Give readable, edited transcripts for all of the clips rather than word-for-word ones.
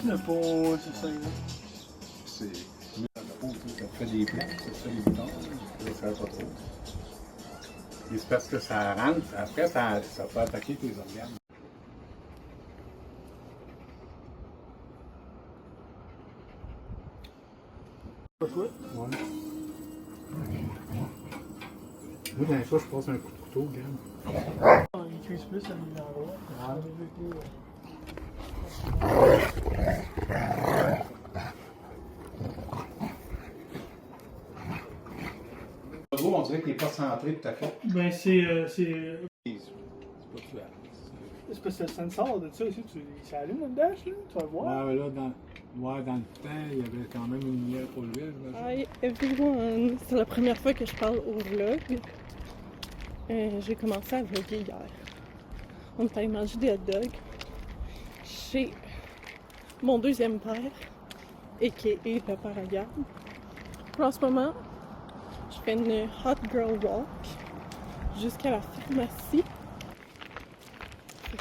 Le pot, c'est ça. C'est la peau, ça te fait des plans, ça te fait des boutons, ça ne fait pas trop. Et c'est parce que ça rentre, après ça peut attaquer tes organes. Pas quoi? Ouais. Moi, dans les fois, je passe un coup de couteau, regarde. Il cuise plus à l'endroit. Ah. On dirait qu'il n'est pas centré tout à fait. Ben, c'est pas tuable. c'est parce que le sensor de ça aussi, ça allume le dash, là, tu vas voir. Ouais, mais là, dans le temps, il y avait quand même une lumière pour lui. Hi everyone! C'est la première fois que je parle au vlog. J'ai commencé à vlogger hier. On est allé manger des hot dogs chez mon deuxième père, a.k.a. le père à garde. En ce moment, je fais une hot girl walk jusqu'à la pharmacie.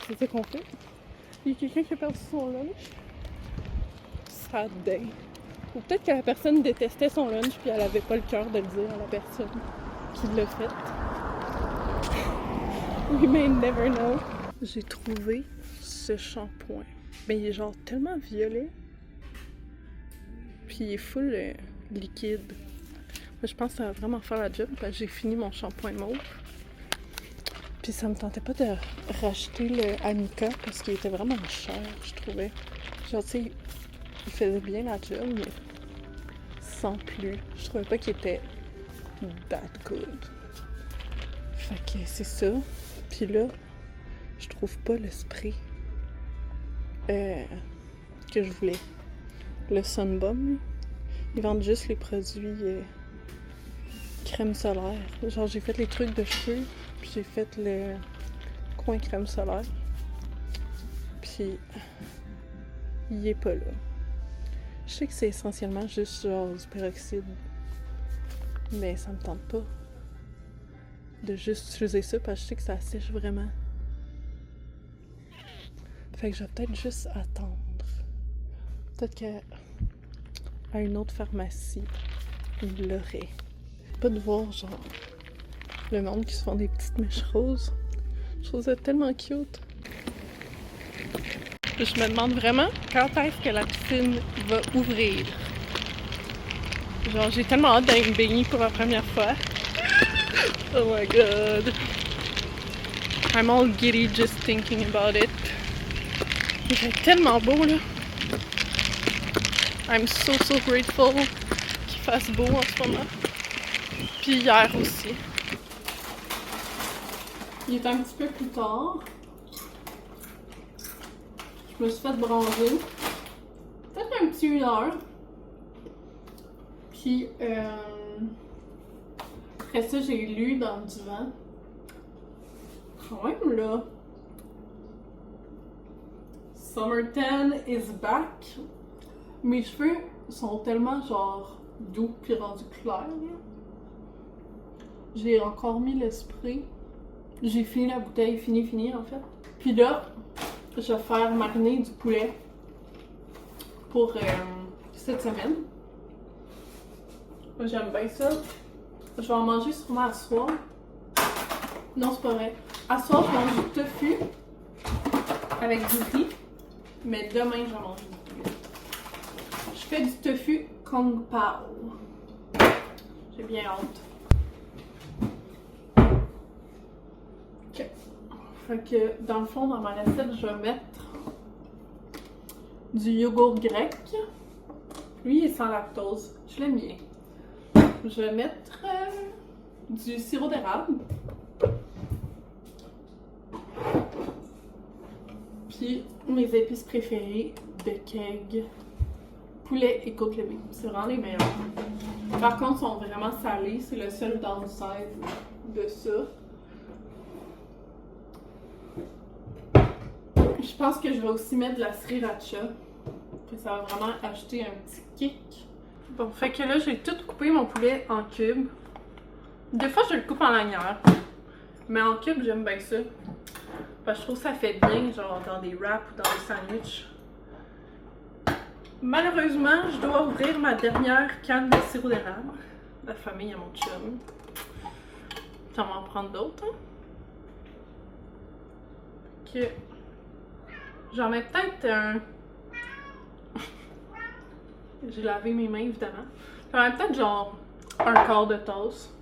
C'est ça qu'on fait. Il y a quelqu'un qui a perdu son lunch. Sad day. Ou peut-être que la personne détestait son lunch puis elle avait pas le cœur de le dire à la personne qui l'a fait. We may never know. J'ai trouvé ce shampoing. Mais il est genre tellement violet. Puis il est full liquide. Mais je pense que ça va vraiment faire la job parce que j'ai fini mon shampoing mauve. Puis ça me tentait pas de racheter le Amica parce qu'il était vraiment cher, je trouvais. Genre, tu sais, il faisait bien la job, mais sans plus. Je trouvais pas qu'il était that good. Fait que c'est ça. Puis là, je trouve pas le spray que je voulais. Le Sunbum, ils vendent juste les produits crème solaire. Genre, j'ai fait les trucs de cheveux, puis j'ai fait le coin crème solaire. Puis, il est pas là. Je sais que c'est essentiellement juste genre du peroxyde, mais ça me tente pas de juste utiliser ça parce que je sais que ça sèche vraiment. Fait que je vais peut-être juste attendre. Peut-être qu'à une autre pharmacie, il l'aurait. Pas de voir genre le monde qui se font des petites mèches roses. Je trouve ça tellement cute. Je me demande vraiment quand est-ce que la piscine va ouvrir. Genre, j'ai tellement hâte d'aller me baigner pour la première fois. Oh my god. I'm all giddy just thinking about it. Il fait tellement beau là. I'm so grateful qu'il fasse beau en ce moment. Puis hier aussi. Il est un petit peu plus tard. Je me suis fait bronzer. Peut-être un petit 1 heure. Puis après ça, j'ai lu dans le divan. Quand même là. Summer 10 is back. Mes cheveux sont tellement genre doux puis rendus clairs. J'ai encore mis le spray. J'ai fini la bouteille, fini en fait. Puis là, je vais faire mariner du poulet pour cette semaine. J'aime bien ça. Je vais en manger sûrement à soir. Non, c'est pas vrai. À soir, je mange du tofu avec du riz. Mais demain, je vais manger du poulet. Je fais du tofu Kung Pao. J'ai bien hâte. Ok. Fait que dans le fond, dans ma recette, je vais mettre du yogourt grec. Lui, il est sans lactose. Je l'aime bien. Je vais mettre du sirop d'érable. Puis mes épices préférées, de keg, poulet et côte levée. C'est vraiment les meilleurs. Par contre, ils sont vraiment salés. C'est le seul downside de ça. Je Je pense que je vais aussi mettre de la sriracha. Puis ça va vraiment ajouter un petit kick. Bon, fait que là, j'ai tout coupé mon poulet en cubes. Des fois, je le coupe en lanière. Mais en cubes, j'aime bien ça. Parce que je trouve que ça fait bien, genre dans des wraps ou dans des sandwichs. Malheureusement, je dois ouvrir ma dernière canne de sirop d'érable. La famille à mon chum. Puis on va en prendre d'autres. Hein? Que j'en mets peut-être un. J'ai lavé mes mains évidemment. J'en mets peut-être genre un quart de tasse.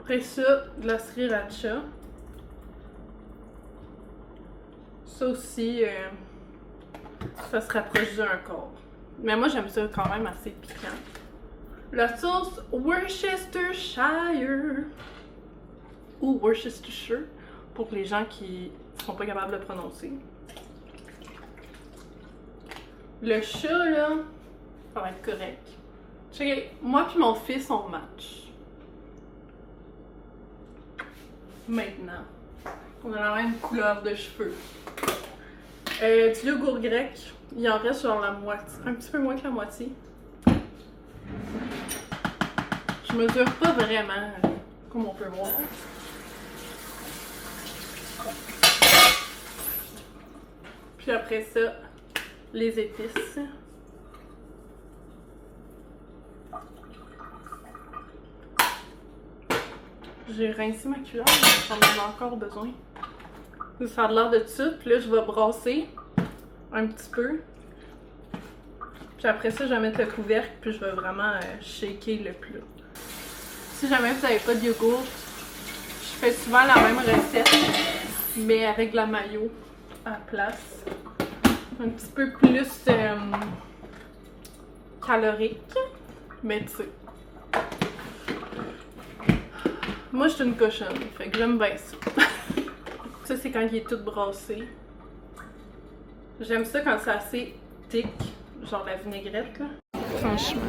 Après ça, de la sriracha. Ça aussi, ça se rapproche d'un quart. Mais moi, j'aime ça quand même assez piquant. La sauce Worcestershire. Ou Worcestershire, pour les gens qui sont pas capables de prononcer. Le chat, là, ça va être correct. Moi puis mon fils, on match. Maintenant, on a la même couleur de cheveux. Du yogourt grec, il en reste genre la moitié, un petit peu moins que la moitié. Je mesure pas vraiment, comme on peut voir. Puis après ça, les épices. J'ai rincé ma cuillère, mais j'en ai encore besoin. Ça a l'air de ça, puis là je vais brasser un petit peu. Puis après ça, je vais mettre le couvercle, puis je vais vraiment shaker le plat. Si jamais vous n'avez pas de yogourt, je fais souvent la même recette, mais avec de la mayo à la place. Un petit peu plus calorique, mais tu sais. Moi, je suis une cochonne, fait que j'aime bien ça. Ça, c'est quand il est tout brassé. J'aime ça quand c'est assez thick, genre la vinaigrette, là. Franchement.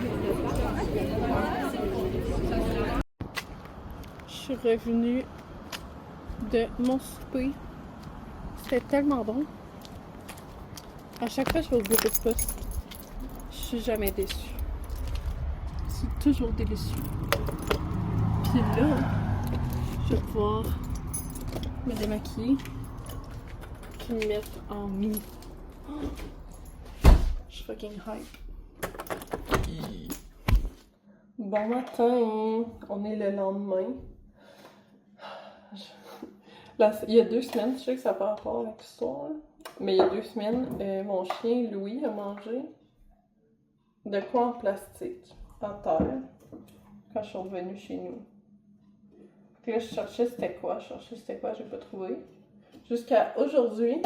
Je suis revenue de mon souper. C'était tellement bon. À chaque fois que je vais au bureau de poste, je suis jamais déçue. C'est toujours délicieux. Puis là, je vais pouvoir me démaquiller puis me mettre en mini. Je suis fucking hype. Bon matin, on est le lendemain. Là, il y a 2 semaines, je sais que ça n'a pas rapport avec l'histoire, mais il y a 2 semaines, mon chien Louis a mangé de quoi en plastique à terre quand je suis revenue chez nous. Puis là, je cherchais c'était quoi, j'ai pas trouvé. Jusqu'à aujourd'hui,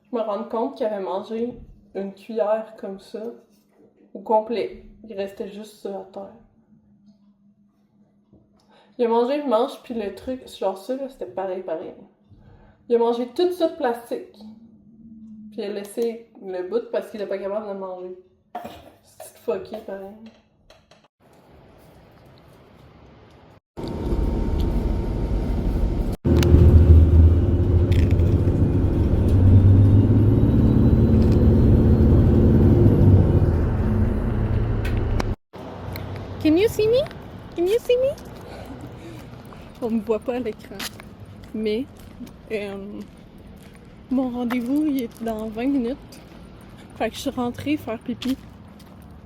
je me rends compte qu'il avait mangé une cuillère comme ça, au complet. Il restait juste ça à terre. Il a mangé une manche, puis le truc, genre ça, là, c'était pareil. Il a mangé tout ça de plastique. Puis il a laissé le bout parce qu'il n'est pas capable de le manger. C'est fucké, pareil. Can you see me? Can you see me? On me voit pas à l'écran. Mais mon rendez-vous il est dans 20 minutes. Fait que je suis rentrée faire pipi.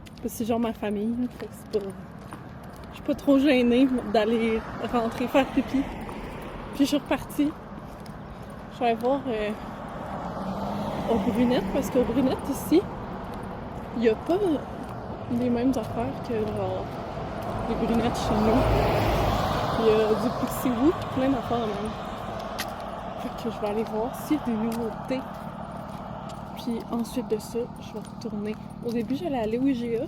Parce que c'est genre ma famille. Fait que c'est pas. Je suis pas trop gênée d'aller rentrer faire pipi. Puis je suis repartie. Je vais aller voir aux brunettes parce qu'aux brunettes ici, il n'y a pas les mêmes affaires que genre les brunettes chez nous. Il y a du Pixiwoo, plein d'affaires même. Fait que je vais aller voir s'il y a des nouveautés. Puis ensuite de ça, je vais retourner. Au début, j'allais aller au IGA,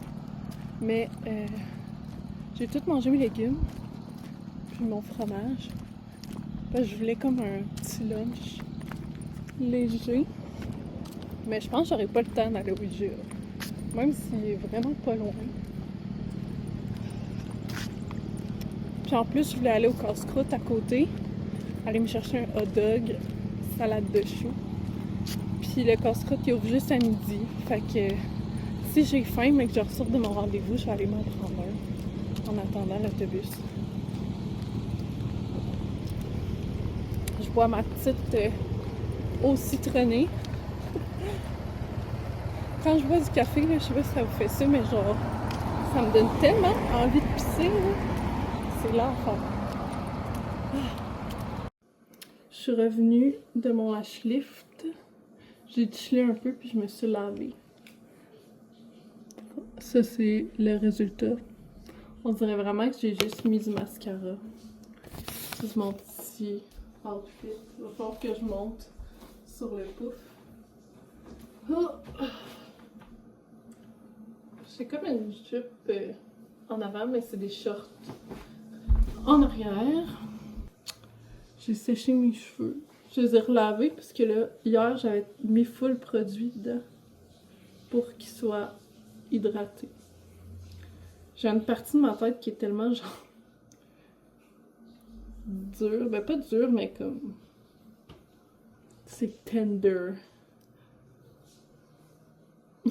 mais j'ai tout mangé mes légumes, puis mon fromage. Parce que je voulais comme un petit lunch léger. Mais je pense que j'aurais pas le temps d'aller au IGA. Même s'il est vraiment pas loin. Puis en plus, je voulais aller au casse-croûte à côté. Aller me chercher un hot dog, salade de choux. Puis le casse-croûte il ouvre juste à midi. Fait que si j'ai faim mais que je ressors de mon rendez-vous, je vais aller m'en prendre un en attendant l'autobus. Je bois ma petite eau citronnée. Quand je bois du café, là, je sais pas si ça vous fait ça, mais genre, ça me donne tellement envie de pisser, là. C'est l'enfer. Je suis revenue de mon H-Lift. J'ai chillé un peu puis je me suis lavée. Ça, c'est le résultat. On dirait vraiment que j'ai juste mis du mascara. C'est mon petit outfit. Il va falloir que je monte sur le pouf. Oh. J'ai comme une jupe en avant, mais c'est des shorts en arrière. J'ai séché mes cheveux. Je les ai relavés parce que là, hier, j'avais mis full produit dedans pour qu'ils soient hydratés. J'ai une partie de ma tête qui est tellement genre dure. Ben pas dure, mais comme c'est tender. Je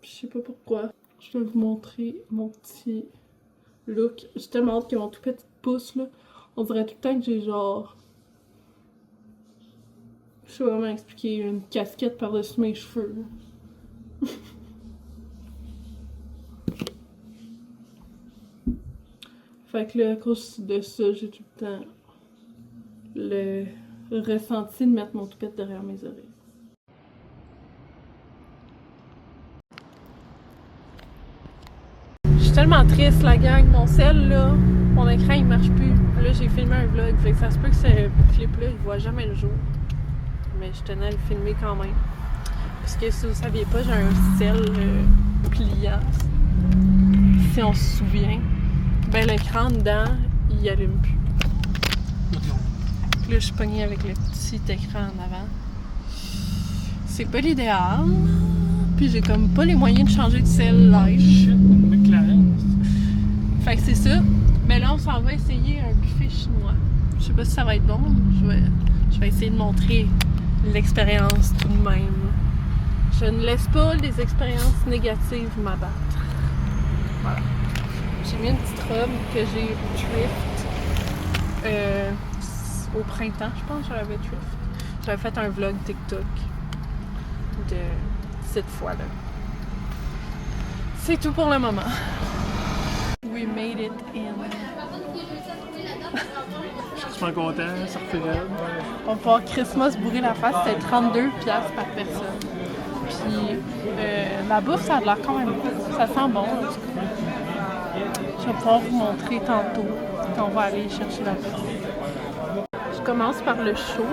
sais pas pourquoi. Je vais vous montrer mon petit look. J'ai tellement hâte que mon tout petit pouce là. On dirait tout le temps que j'ai genre... Je sais pas comment expliquer, une casquette par-dessus mes cheveux. Fait que là, à cause de ça, j'ai tout le temps le ressenti de mettre mon toupette derrière mes oreilles. Je suis tellement triste, la gang. Mon sel, là, mon écran, il marche plus. Là, j'ai filmé un vlog, fait que ça se peut que ce clip-là, il voit jamais le jour. Mais je tenais à le filmer quand même. Parce que si vous saviez pas, j'ai un sel pliant. Si on se souvient. Ben, l'écran dedans, il allume plus. Là, je suis pognée avec le petit écran en avant. C'est pas l'idéal. Puis j'ai comme pas les moyens de changer de sel live. Fait que c'est ça. Mais là, on s'en va essayer un buffet chinois. Je sais pas si ça va être bon. Je vais essayer de montrer l'expérience tout de même. Je ne laisse pas les expériences négatives m'abattre. Voilà. J'ai mis une petite robe que j'ai thrift au printemps, je pense que j'avais thrift. J'avais fait un vlog TikTok de cette fois-là. C'est tout pour le moment. We made it in. Je suis super content, ça refait raide. On va pouvoir Christmas bourrer la face, c'était 32$ par personne. Puis la bouffe, ça a l'air quand même bon. Ça sent bon, en tout cas. Je vais pouvoir vous montrer tantôt quand on va aller chercher la bouffe. Je commence par le chaud.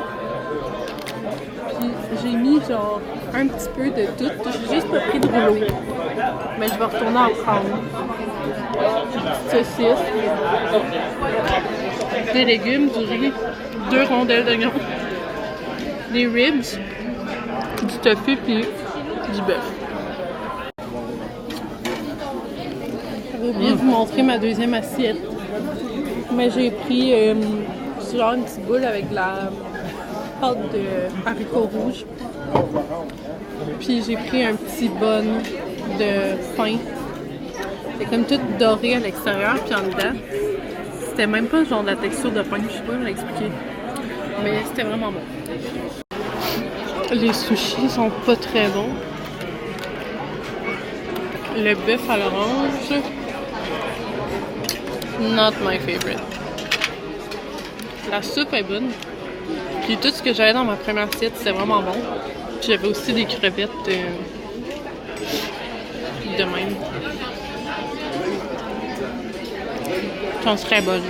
Puis j'ai mis genre un petit peu de tout. J'ai juste pas pris de rouleau. Mais je vais retourner en prendre. Saucisse, des légumes, du riz, 2 rondelles d'oignon, des ribs, du tofu puis du bœuf. J'avais oublié de vous montrer ma deuxième assiette. Mais j'ai pris genre une petite boule avec de la pâte de haricots rouges. Puis j'ai pris un petit bun de pain. C'est comme tout doré à l'extérieur puis en dedans. C'était même pas genre de la texture de pain, je sais pas comment l'expliquer. Mais c'était vraiment bon. Les sushis sont pas très bons. Le bœuf à l'orange, not my favorite. La soupe est bonne. Puis tout ce que j'avais dans ma première assiette, c'était vraiment bon. Puis j'avais aussi des crevettes de même. Qui sont très bonnes.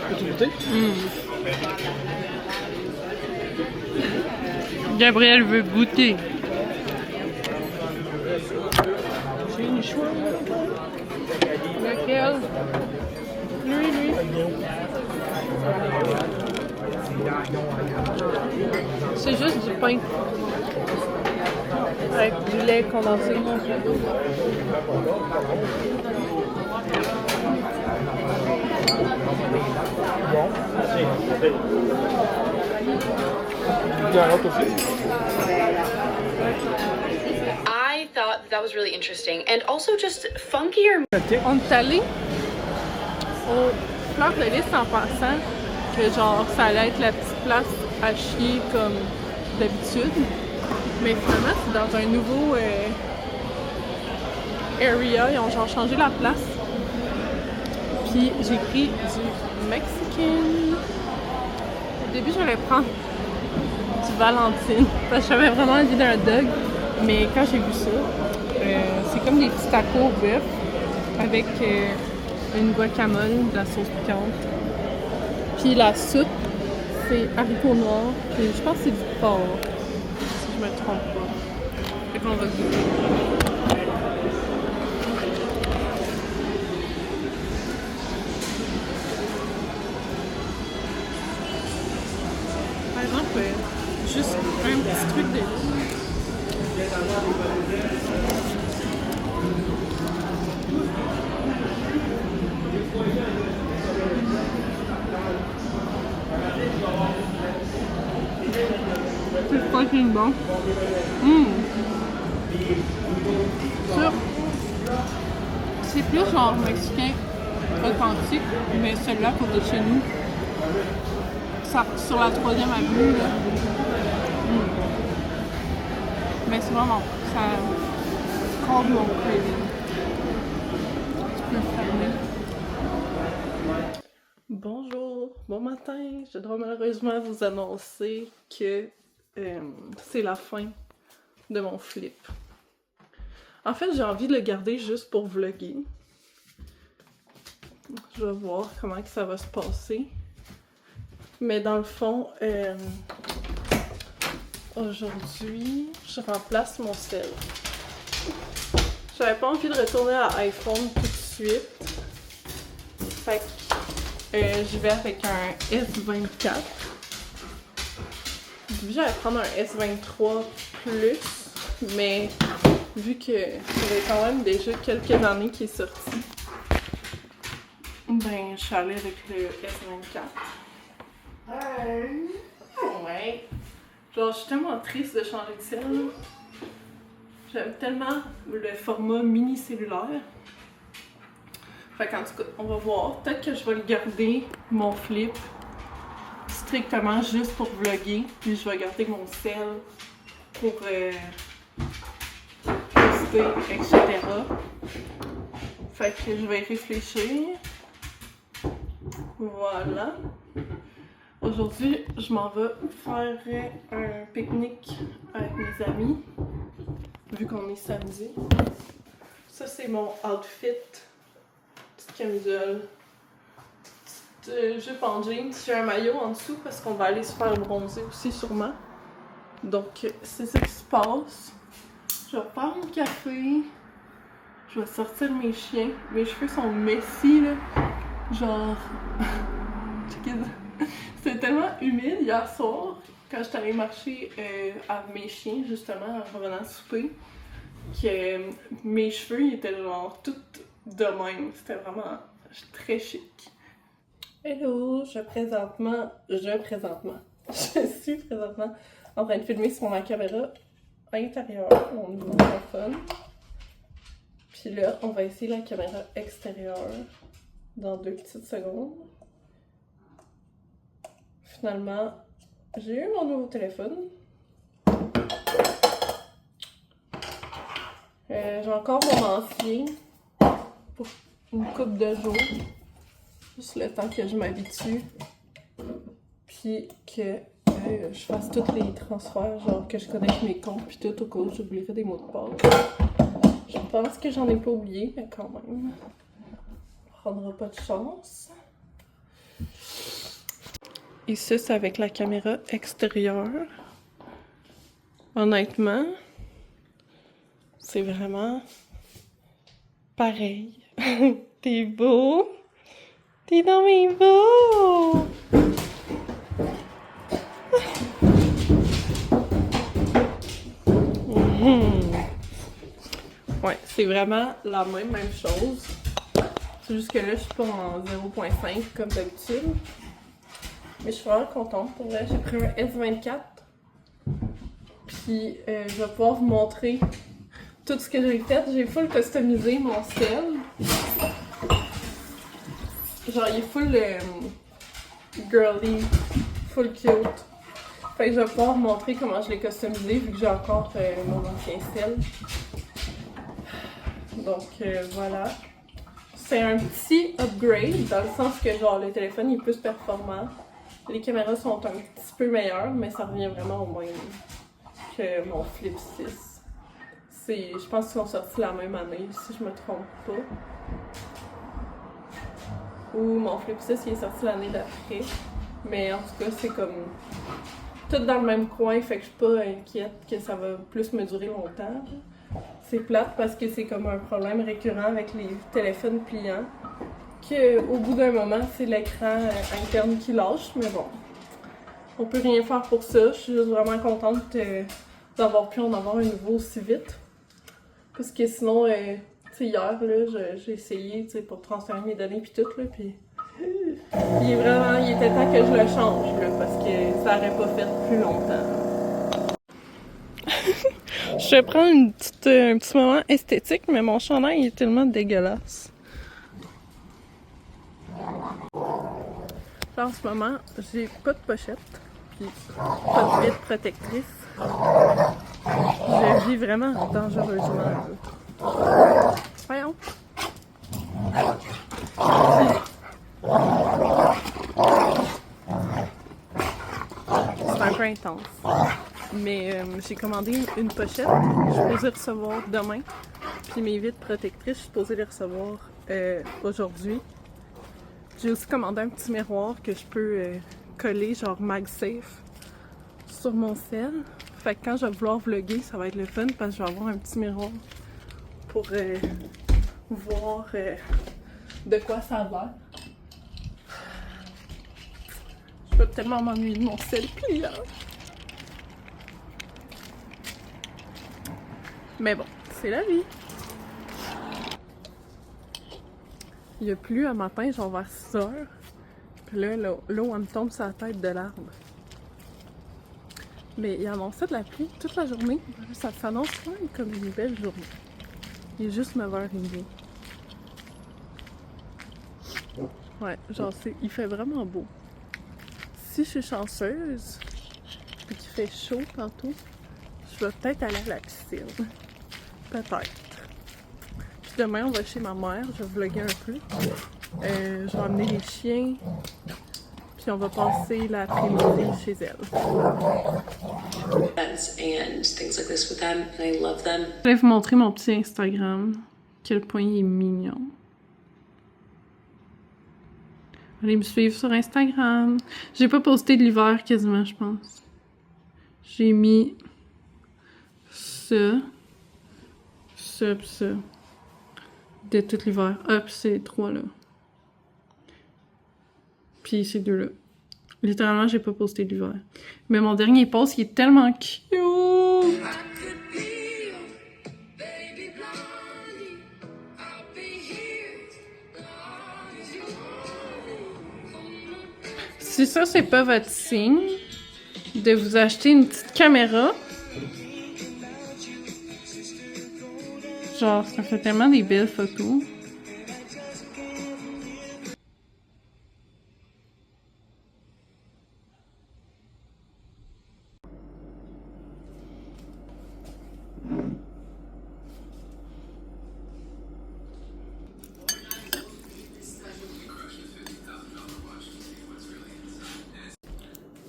Peux-tu goûter? Gabriel veut goûter. J'ai une choix. Lequel? Lui. C'est juste du pain. Avec du lait condensé. Bon. Garante aussi. I thought that was really interesting and also just funkier. On est allé au Fleur de Lys en pensant que genre ça allait être la petite place à chier comme d'habitude. Mais finalement c'est dans un nouveau area, ils ont genre changé la place. Puis j'ai pris du Mexican. Au début j'allais prendre du Valentine parce que j'avais vraiment envie d'un dog. Mais quand j'ai vu ça, c'est comme des petits tacos au bœuf avec une guacamole, de la sauce piquante. Puis la soupe, c'est haricots noirs, puis je pense que c'est du porc, si je me trompe pas. Fait qu'on va goûter. Par exemple, juste un petit truc de c'est fucking bon. Ça, c'est plus genre mexicain authentique, mais celui-là à côté de chez nous, ça, sur la 3e avenue, là. Mais c'est vraiment, ça calme mon craving. Tu peux le fermer. Bonjour, bon matin. Je dois malheureusement vous annoncer que c'est la fin de mon flip. En fait, j'ai envie de le garder juste pour vlogger. Je vais voir comment que ça va se passer. Mais dans le fond, aujourd'hui, je remplace mon sel. J'avais pas envie de retourner à iPhone tout de suite. Fait que je vais avec un S24. J'allais prendre un S23 Plus, mais vu que ça fait quand même déjà quelques années qu'il est sorti, ben je suis allée avec le S24. Ouais. Genre, je suis tellement triste de changer de sel. J'aime tellement le format mini cellulaire. Fait qu'en tout cas, on va voir. Peut-être que je vais le garder, mon flip, strictement juste pour vlogger. Puis je vais garder mon sel pour poster, etc. Fait que je vais y réfléchir. Voilà. Aujourd'hui, je m'en vais faire un pique-nique avec mes amis, vu qu'on est samedi. Ça, c'est mon outfit. Petite camisole, petite jupe en jeans. J'ai un maillot en dessous parce qu'on va aller se faire bronzer aussi sûrement. Donc, c'est ça qui se passe. Je vais faire mon café. Je vais sortir mes chiens. Mes cheveux sont messy, là. Genre... C'était tellement humide hier soir, quand j'étais allée marcher avec mes chiens, justement, en revenant souper, que mes cheveux ils étaient genre tout de même. C'était vraiment très chic. Hello, je suis présentement en train de filmer sur ma caméra intérieure, mon nouveau téléphone. Puis là, on va essayer la caméra extérieure dans 2 petites secondes. Finalement, j'ai eu mon nouveau téléphone. J'ai encore mon ancien pour une couple de jours. Juste le temps que je m'habitue. Puis que je fasse tous les transferts, genre que je connecte mes comptes, puis tout au cas où j'oublierai des mots de passe. Je pense que j'en ai pas oublié, mais quand même. On prendra pas de chance. Et ça, c'est avec la caméra extérieure. Honnêtement, c'est vraiment pareil. T'es beau! T'es dans mes beaux! Ouais, c'est vraiment la même chose. C'est juste que là, je suis pas en 0.5 comme d'habitude. Mais je suis vraiment contente. Pour vrai, j'ai pris un S24. Puis je vais pouvoir vous montrer tout ce que j'ai fait. J'ai full customisé mon sel. Genre, il est full girly, full cute. Fait que je vais pouvoir vous montrer comment je l'ai customisé vu que j'ai encore mon ancien sel. Donc voilà. C'est un petit upgrade dans le sens que genre le téléphone est plus performant. Les caméras sont un petit peu meilleures, mais ça revient vraiment au même que mon Flip 6. Je pense qu'ils sont sortis la même année, si je me trompe pas. Ou mon Flip 6 il est sorti l'année d'après. Mais en tout cas, c'est comme tout dans le même coin, fait que je suis pas inquiète que ça va plus me durer longtemps. C'est plate parce que c'est comme un problème récurrent avec les téléphones pliants. Qu'au bout d'un moment, c'est l'écran interne qui lâche, mais bon. On peut rien faire pour ça. Je suis juste vraiment contente d'avoir pu en avoir un nouveau aussi vite. Parce que sinon, tu sais, hier, là, j'ai essayé, tu sais, pour transférer mes données pis tout, là, pis... Il était temps que je le change, là, parce que ça aurait pas fait plus longtemps. Je vais prendre un petit moment esthétique, mais mon chandail est tellement dégueulasse. Là, en ce moment, j'ai pas de pochette, puis pas de vitre protectrice. Je vis vraiment dangereusement. Voyons. C'est un peu intense. Mais j'ai commandé une pochette, je suis supposée recevoir demain. Puis mes vitres protectrices, je suis supposée les recevoir aujourd'hui. J'ai aussi commandé un petit miroir que je peux coller, genre MagSafe, sur mon sel. Fait que quand je vais vouloir vlogger, ça va être le fun parce que je vais avoir un petit miroir pour voir de quoi ça a l'air. Je vais tellement m'ennuyer de mon sel pliant. Mais bon, c'est la vie. Il a plu un matin, genre vers 6 heures. Puis là, l'eau, elle me tombe sur la tête de l'arbre. Mais il annonçait de la pluie toute la journée. Ça s'annonce quand même comme une belle journée. Il est juste 9h30. Ouais, genre, il fait vraiment beau. Si je suis chanceuse, et qu'il fait chaud tantôt, je vais peut-être aller à la piscine. Peut-être. Puis demain, on va chez ma mère, je vais vlogger un peu. Je vais emmener les chiens. Puis on va passer l'après-midi chez elle. Je vais vous montrer mon petit Instagram. Quel point il est mignon. Allez me suivre sur Instagram. J'ai pas posté de l'hiver quasiment, je pense. J'ai mis ça, pis ça. De tout l'hiver. Ah, pis ces trois-là. Puis ces deux-là. Littéralement, j'ai pas posté de l'hiver. Mais mon dernier post, il est tellement cute! Si ça, c'est pas votre signe de vous acheter une petite caméra, genre, ça fait tellement des belles photos.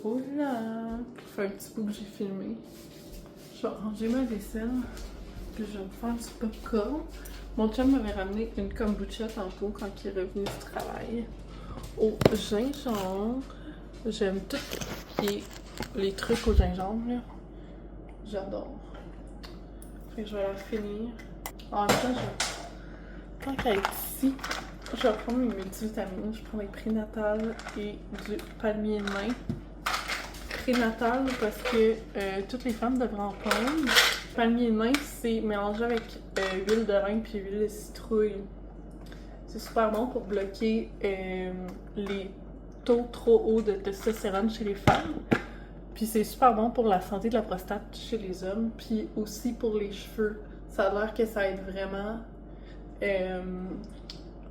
Oh là! Ça fait un petit bout que j'ai filmé. Je vais ranger ma vaisselle. Puis je vais me faire du popcorn. Mon chum m'avait ramené une kombucha tantôt quand il est revenu du travail. Au gingembre. J'aime tout les trucs au gingembre, là. J'adore. Fait que je vais la finir. En même temps, tant qu'à être ici, je vais prendre mes multivitamines. Je prends des prénatales et du palmier de main. Prénatal parce que toutes les femmes devraient en prendre. Palmier de main, c'est mélangé avec huile de reine puis huile de citrouille. C'est super bon pour bloquer les taux trop hauts de testostérone chez les femmes. Puis c'est super bon pour la santé de la prostate chez les hommes. Puis aussi pour les cheveux. Ça a l'air que ça aide vraiment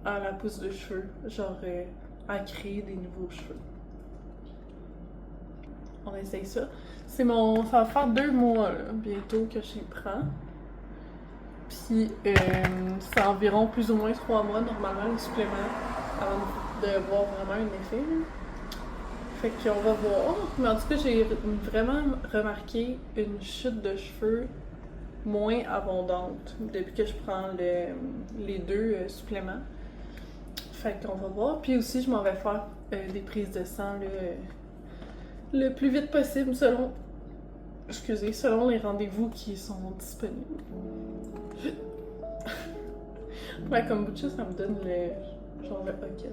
à la pousse de cheveux. Genre à créer des nouveaux cheveux. On essaye ça. Ça va faire 2 mois là, bientôt que j'y prends. Puis c'est environ plus ou moins 3 mois normalement le supplément avant de voir vraiment un effet. Là. Fait qu'on va voir. Mais en tout cas, j'ai vraiment remarqué une chute de cheveux moins abondante depuis que je prends les 2 suppléments. Fait qu'on va voir. Puis aussi, je m'en vais faire des prises de sang là, le plus vite possible selon les rendez-vous qui sont disponibles. La kombucha, ça me donne le genre le hockey.